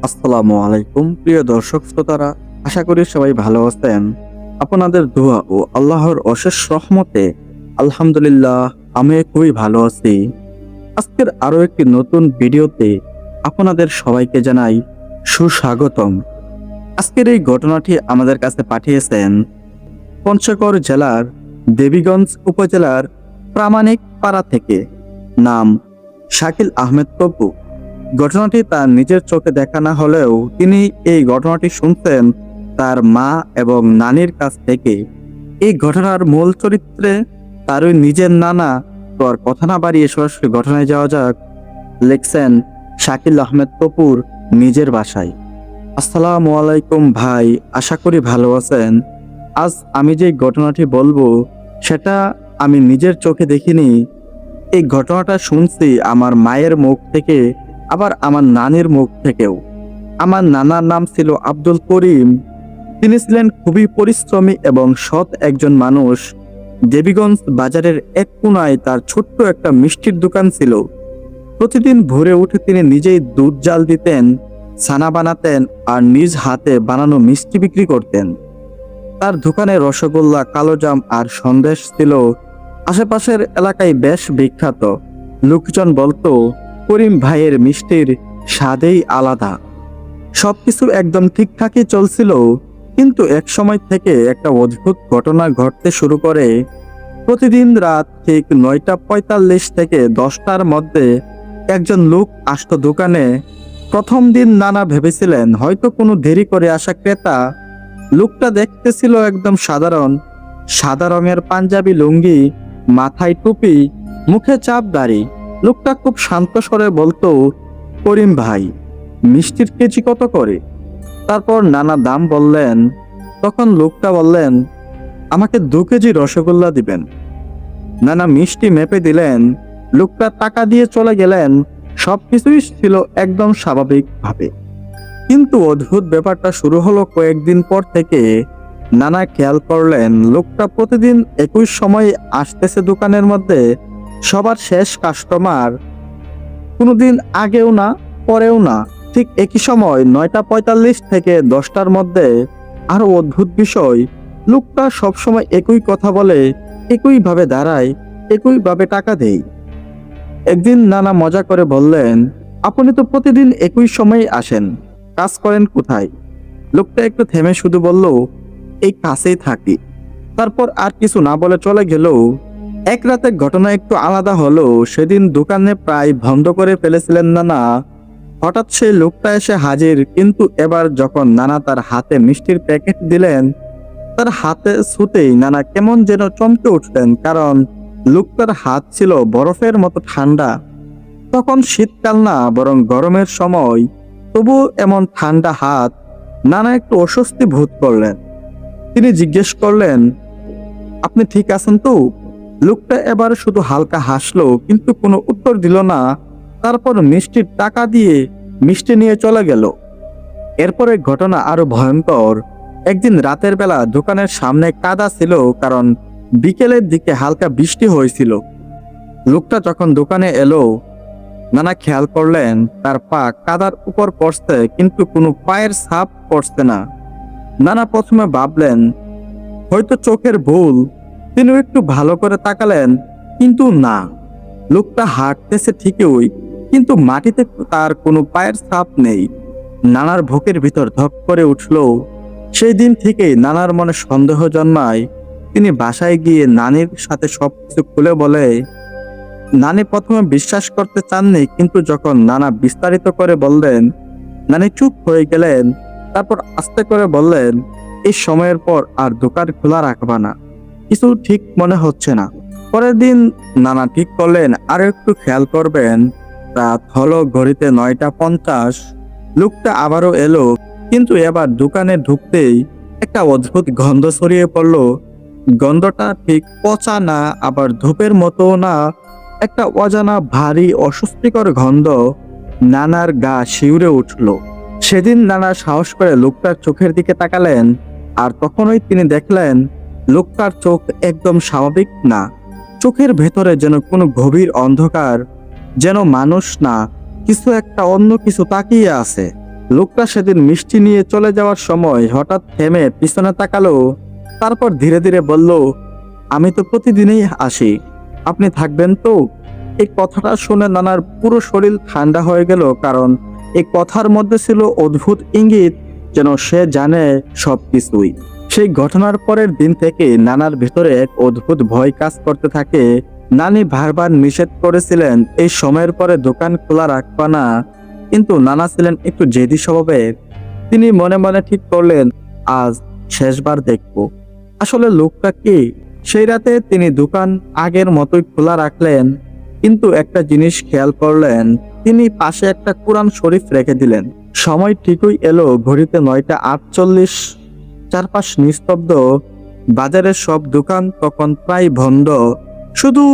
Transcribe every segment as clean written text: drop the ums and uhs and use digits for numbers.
আসসালামু আলাইকুম প্রিয় দর্শক শ্রোতারা, আশা করি সবাই ভালো আছেন। আপনাদের দোয়া ও আল্লাহর অশেষ রহমতে আলহামদুলিল্লাহ আমি খুবই ভালো আছি। আজকের আরো একটি নতুন ভিডিওতে আপনাদের সবাইকে জানাই সুস্বাগতম। আজকের এই ঘটনাটি আমাদের কাছে পাঠিয়েছেন পঞ্চগড় জেলার দেবীগঞ্জ উপজেলার প্রামাণিক পাড়া থেকে। নাম শাকিল আহমেদ তপু। ঘটনাটি তার নিজের চোখে দেখা না হলেও তিনি এই ঘটনাটি শুনতেন তার মা এবং নানির কাছ থেকে। এই ঘটনার মূল চরিত্রে তারই নিজের নানা। তো আর কথা না বাড়িয়ে সরাসরি ঘটনায় যাওয়া যাক। লিখছেন শাকিল আহমেদ তপুর নিজের ভাষায়। আসসালামু আলাইকুম ভাই, আশা করি ভালো আছেন। আজ আমি যে ঘটনাটি বলবো সেটা আমি নিজের চোখে দেখিনি। এই ঘটনাটা শুনছি আমার মায়ের মুখ থেকে, আবার আমার নানির মুখ থেকেও। আমার নানার নাম ছিল আব্দুল করিম। তিনি ছিলেন খুবই পরিশ্রমী এবং সৎ একজন মানুষ। দেবীগঞ্জ বাজারের এক কোণায় তার ছোট্ট একটা মিষ্টির দোকান ছিল। প্রতিদিন ভোরে উঠে তিনি নিজেই দুধ জাল দিতেন, ছানা বানাতেন আর নিজ হাতে বানানো মিষ্টি বিক্রি করতেন। তার দোকানে রসগোল্লা, কালোজাম আর সন্দেশ ছিল আশেপাশের এলাকায় বেশ বিখ্যাত। লোকজন বলতো করিম ভাইয়ের মিষ্টির স্বাদেই আলাদা। সবকিছু একদম ঠিকঠাকই চলছিল, কিন্তু এক সময় থেকে একটা অদ্ভুত ঘটনা ঘটতে শুরু করে। প্রতিদিন রাত ঠিক 9:45 থেকে 10টার মধ্যে একজন লোক আসতো দোকানে। প্রথম দিন নানা ভেবেছিলেন হয়তো কোনো দেরি করে আসা ক্রেতা। লোকটা দেখতে ছিল একদম সাধারণ, সাদা রঙের পাঞ্জাবি লুঙ্গি, মাথায় টুপি, মুখে চাপ দাড়ি। লোকটা খুব শান্ত স্বরে বলতো, করিম ভাই, মিষ্টির কেজি কত করে? তারপর নানা দাম বললেন। তখন লোকটা বললেন, আমাকে 2 কেজি রসগোল্লা দিবেন। নানা মিষ্টি মেপে দিলেন। লোকটা টাকা দিয়ে চলে গেলেন। সবকিছুই ছিল একদম স্বাভাবিকভাবে। কিন্তু অদ্ভুত ব্যাপারটা শুরু হলো কয়েকদিন পর থেকে। নানা খেয়াল করলেন লোকটা প্রতিদিন একই সময়ে আসতেছে দোকানের মধ্যে। সবার শেষ কাস্টমার, কোনোদিন আগেও না পরেও না, ঠিক একই সময় 9:45 থেকে 10টার মধ্যে। আরো অদ্ভুত বিষয়, লোকটা সবসময় একই কথা বলে, একইভাবে দাঁড়ায়, একইভাবে টাকা দেয়। একদিন নানা মজা করে বললেন, আপনি তো প্রতিদিন একই সময়ে আসেন, কাজ করেন কোথায়? লোকটা একটু থেমে শুধু বলল, এই কাছেই থাকি। তারপর আর কিছু না বলে চলে গেল। এক রাতে ঘটনা একটু আলাদা হলো। সেদিন দোকানে প্রায় বন্ধ করে ফেলেছিলেন নানা। হঠাৎ সেই লোকটা এসে হাজির, কিন্তু এবার যখন নানা তার হাতে মিষ্টির প্যাকেট দিলেন, তার হাতে ছুতেই নানা কেমন যেন চমকে উঠলেন, কারণ লোকটার হাত ছিল বরফের মতো ঠান্ডা। তখন শীতকাল না, বরং গরমের সময়, তবু এমন ঠান্ডা হাত। নানা একটু অস্বস্তি বোধ করলেন। তিনি জিজ্ঞেস করলেন, আপনি ঠিক আছেন তো? লোকটা এবার শুধু হালকা হাসলো, কিন্তু কোনো উত্তর দিল না। তারপর মিষ্টির টাকা দিয়ে মিষ্টি নিয়ে চলে গেল। এরপরে ঘটনা আরো ভয়ঙ্কর। একদিন রাতের বেলা দোকানের সামনে কাদা ছিল, কারণ বিকেলের দিকে হালকা বৃষ্টি হয়েছিল। লোকটা যখন দোকানে এলো, নানা খেয়াল করলেন তার পা কাদার উপর পড়ছে, কিন্তু কোনো পায়ের ছাপ পড়ছে না। নানা প্রথমে ভাবলেন হয়তো চোখের ভুল। তিনি একটু ভালো করে তাকালেন, কিন্তু না, লোকটা হাঁটতেছে ঠিকই, কিন্তু মাটিতে তার কোনো পায়ের ছাপ নেই। নানার বুকের ভিতর ধক করে উঠল। সেই দিন থেকেই নানার মনে সন্দেহ জন্মায়। তিনি বাসায় গিয়ে নানির সাথে সবকিছু খুলে বলে। নানি প্রথমে বিশ্বাস করতে চাননি, কিন্তু যখন নানা বিস্তারিত করে বললেন, নানি চুপ হয়ে গেলেন। তারপর আস্তে করে বললেন, এই সময়ের পর আর দোকান খোলা রাখবা না, কিছু ঠিক মনে হচ্ছে না। পরের দিন নানা ঠিক করলেন আর একটু খেয়াল করবেন। রাত হলো, ঘড়িতে 9:50। লোকটা আবারও এলো, কিন্তু এবার দোকানে ঢুকতেই একটা অদ্ভুত গন্ধ ছড়িয়ে পড়লো। গন্ধটা ঠিক পচা না, আবার ধূপের মতো না, একটা অজানা ভারী অস্বস্তিকর গন্ধ। নানার গা শিউরে উঠল। সেদিন নানা সাহস করে লোকটার চোখের দিকে তাকালেন, আর তখনই তিনি দেখলেন লোকটার চোখ একদম স্বাভাবিক না। চোখের ভেতরে যেন কোনো গভীর অন্ধকার, যেন মানুষ না, কিছু একটা অন্য কিছু তাকিয়ে আছে। লোকটা সেদিন মিষ্টি নিয়ে চলে যাওয়ার সময় হঠাৎ থেমে পিছনে তাকালো, তারপর ধীরে ধীরে বলল, আমি তো প্রতিদিনই আসি, আপনি থাকবেন তো? এই কথাটা শুনে নানার পুরো শরীর ঠান্ডা হয়ে গেল, কারণ এই কথার মধ্যে ছিল অদ্ভুত ইঙ্গিত, যেন সে জানে সবকিছুই। সেই ঘটনার পরের দিন থেকে নানার ভেতরে এক অদ্ভুত ভয় কাজ করতে থাকে। নানি বারবার নিষেধ করেছিলেন এই সময়ের পরে দোকান খোলা রাখবা না, কিন্তু নানা ছিলেন একটু জেদি স্বভাবের। তিনি মনে মনে ঠিক করলেন, আজ শেষবার দেখব আসলে লোকটা কি। সেই রাতে তিনি দোকান আগের মতোই খোলা রাখলেন, কিন্তু একটা জিনিস খেয়াল করলেন, তিনি পাশে একটা কোরআন শরীফ রেখে দিলেন। সময় ঠিকই এলো, ঘড়িতে 9:48। চারপাশ নিস্তব্ধ, বাজারের সব দোকান তখন প্রায় বন্ধ, শুধু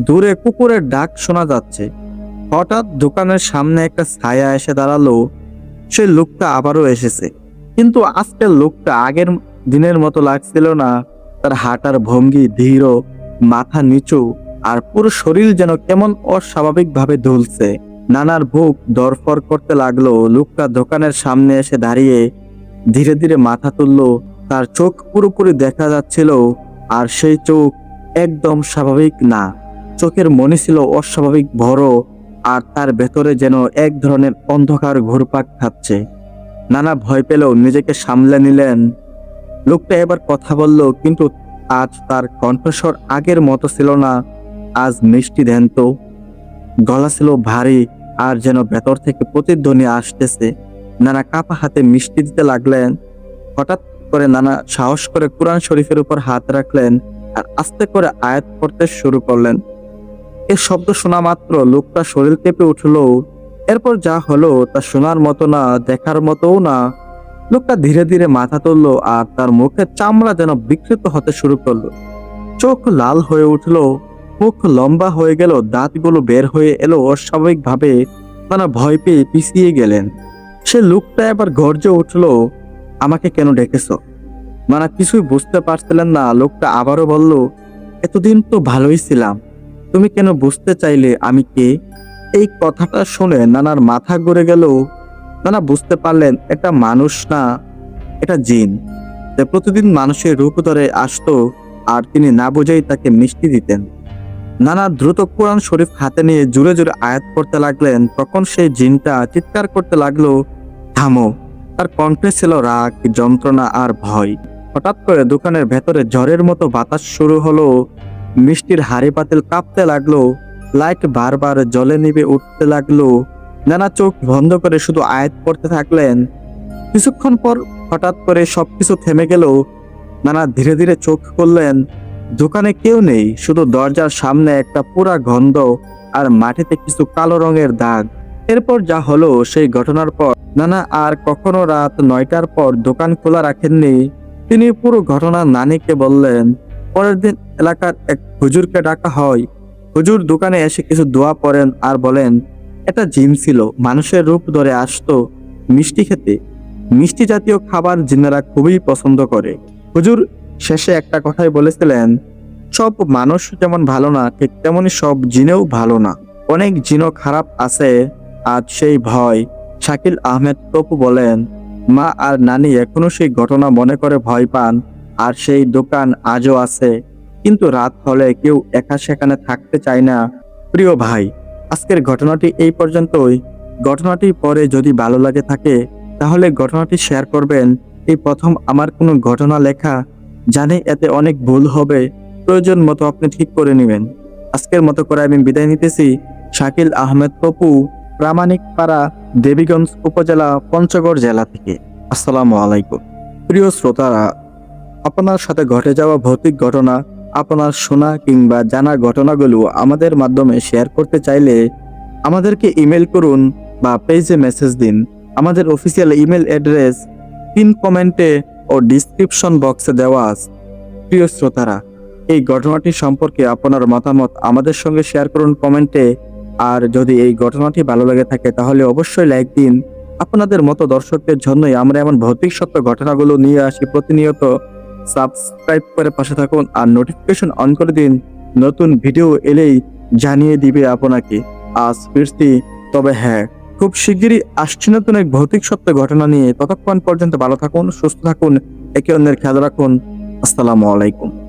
দূরে কুকুরের ডাক শোনা যাচ্ছে। হঠাৎ দোকানের সামনে একটা ছায়া এসে দাঁড়ালো। সেই লোকটা আবারও এসেছে, কিন্তু আজকের লোকটা আগের দিনের মতো লাগছিল না। তার হাঁটার ভঙ্গি ধীর, মাথা নিচু, আর পুরো শরীর যেন কেমন অস্বাভাবিকভাবে দুলছে। নানার বুক দরফর করতে লাগলো। লোকটা দোকানের সামনে এসে দাঁড়িয়ে ধীরে ধীরে মাথা তুলল। তার চোখ পুরোপুরি দেখা যাচ্ছিল, আর সেই চোখ একদম স্বাভাবিক না। চোখের মনি ছিল অস্বাভাবিক বড়, আর তার ভেতরে যেন এক ধরনের অন্ধকার ঘুরপাক খাচ্ছে। নানা ভয় পেলেও নিজেকে সামলে নিলেন। লোকটা এবার কথা বলল, কিন্তু আজ তার কণ্ঠস্বর আগের মতো ছিল না। আজ মিষ্টি ধ্যান্ত, গলা ছিল ভারী, আর যেন ভেতর থেকে প্রতিধ্বনি আসতেছে। নানা কাপা হাতে মিষ্টি দিতে লাগলেন। হঠাৎ করে নানা সাহস করে কোরআন শরীফের উপর হাত রাখলেন আর আস্তে করে আয়াত পড়তে শুরু করলেন। এ শব্দ শোনা মাত্র লোকটা শরীর কেঁপে উঠল। এরপর যা হলো তা শোনার মতো না, দেখার মতোও না। লোকটা ধীরে ধীরে মাথা তুলল, আর তার মুখের চামড়া যেন বিকৃত হতে শুরু করলো। চোখ লাল হয়ে উঠল, মুখ লম্বা হয়ে গেল, দাঁতগুলো বের হয়ে এলো অস্বাভাবিক ভাবে। তারা ভয় পেয়ে পিছিয়ে গেলেন। সে লোকটা এবার গর্জে উঠল, আমাকে কেন ডেকেছ? নানা কিছুই বুঝতে পারছিলেন না। লোকটা আবারও বলল, এতদিন তো ভালোই ছিলাম, তুমি কেন বুঝতে চাইলে আমি কে? এই কথাটা শুনে নানার মাথা ঘুরে গেল। নানা বুঝতে পারলেন এটা মানুষ না, এটা জিন, যে প্রতিদিন মানুষের রূপ ধরে আসতো, আর তিনি না বুঝেই তাকে মিষ্টি দিতেন। নানা দ্রুত কোরআন শরীফ হাতে নিয়ে জোরে জোরে আয়াত পড়তে লাগলেন। তখন সেই জিনটা চিৎকার করতে লাগলো, থামো। তার কণ্ঠে ছিল রাগ, যন্ত্রণা আর ভয়। হঠাৎ করে দোকানের ভেতরে ঝড়ের মতো বাতাস শুরু হলো। মিষ্টির হাড়ি পাতিল কাঁপতে লাগলো, লাইট বারবার জ্বলে নিভে উঠতে লাগলো। নানা চোখ বন্ধ করে শুধু আয়াত পড়তে থাকলেন। কিছুক্ষণ পর হঠাৎ করে সবকিছু থেমে গেল। নানা ধীরে ধীরে চোখ খুললেন। দোকানে কেউ নেই, শুধু দরজার সামনে একটা পুরা গন্ধ, আর মাটিতে কিছু কালো রঙের দাগ। এরপর যা হলো সেই ঘটনার পর নানা আর কখনো রাত 9টার পর দোকান খোলা রাখেননি। তিনি পুরো ঘটনা নানিকে বললেন। পরের দিন এলাকার এক হুজুরকে ডাকা হয়। হুজুর দোকানে এসে কিছু দোয়া পড়েন আর বলেন, এটা জিন ছিল, মানুষের রূপ ধরে আসতো মিষ্টি খেতে। মিষ্টি জাতীয় খাবার জিনেরা খুবই পছন্দ করে। হুজুর শেষে একটা কথাই বলেছিলেন, সব মানুষ যেমন ভালো না, ঠিক তেমনি সব জিনেও ভালো না। অনেক জিনও খারাপ আছে। আজ সেই ভয়। শাকিল আহমেদ তপু বলেন, মা আর নানি এখনো সেই ঘটনা মনে করে ভয় পান, আর সেই দোকান আজও আছে, কিন্তু রাত হলে কেউ একা সেখানে থাকতে চায় না। প্রিয় ভাই, আজকের ঘটনাটি এই পর্যন্তই। ঘটনাটি পরে যদি ভালো লাগে থাকে তাহলে ঘটনাটি শেয়ার করবেন। এই প্রথম আমার কোনো ঘটনা লেখা, জানি এতে অনেক ভুল হবে, প্রয়োজন মতো আপনি ঠিক করে নেবেন। আজকের মতো করে আমি বিদায় নিতেছি। শাকিল আহমেদ পপু, প্রামাণিকপাড়া, দেবীগঞ্জ উপজেলা, পঞ্চগড় জেলা থেকে। আসসালামু আলাইকুম। প্রিয় শ্রোতারা, আপনার সাথে ঘটে যাওয়া ভৌতিক ঘটনা, আপনার শোনা কিংবা জানা ঘটনাগুলো আমাদের মাধ্যমে শেয়ার করতে চাইলে আমাদেরকে ইমেল করুন বা পেজে মেসেজ দিন। আমাদের অফিসিয়াল ইমেল অ্যাড্রেস পিন কমেন্টে ও ডিসক্রিপশন বক্সে দেওয়া আছে। প্রিয় শ্রোতারা, এই ঘটনাটি সম্পর্কে আপনার মতামত আমাদের সঙ্গে শেয়ার করুন কমেন্টে। আর যদি এই ঘটনাটি ভালো লাগে থাকে তাহলে অবশ্যই লাইক দিন। আপনাদের মতো দর্শকদের জন্যই আমরা এমন ভৌতিক সত্য ঘটনাগুলো নিয়ে আসি প্রতিনিয়ত। সাবস্ক্রাইব করে পাশে থাকুন আর নোটিফিকেশন অন করে দিন। নতুন ভিডিও এলেই জানিয়ে দিবে আপনাকে। আজ ফিরছি, তবে হ্যাঁ, খুব খুব শিগগিরই আসছে নতুন এক ভৌতিক সত্য ঘটনা নিয়ে। ততক্ষণ পর্যন্ত ভালো থাকুন, সুস্থ থাকুন, একে অন্যের খেয়াল রাখুন। আসসালামু আলাইকুম।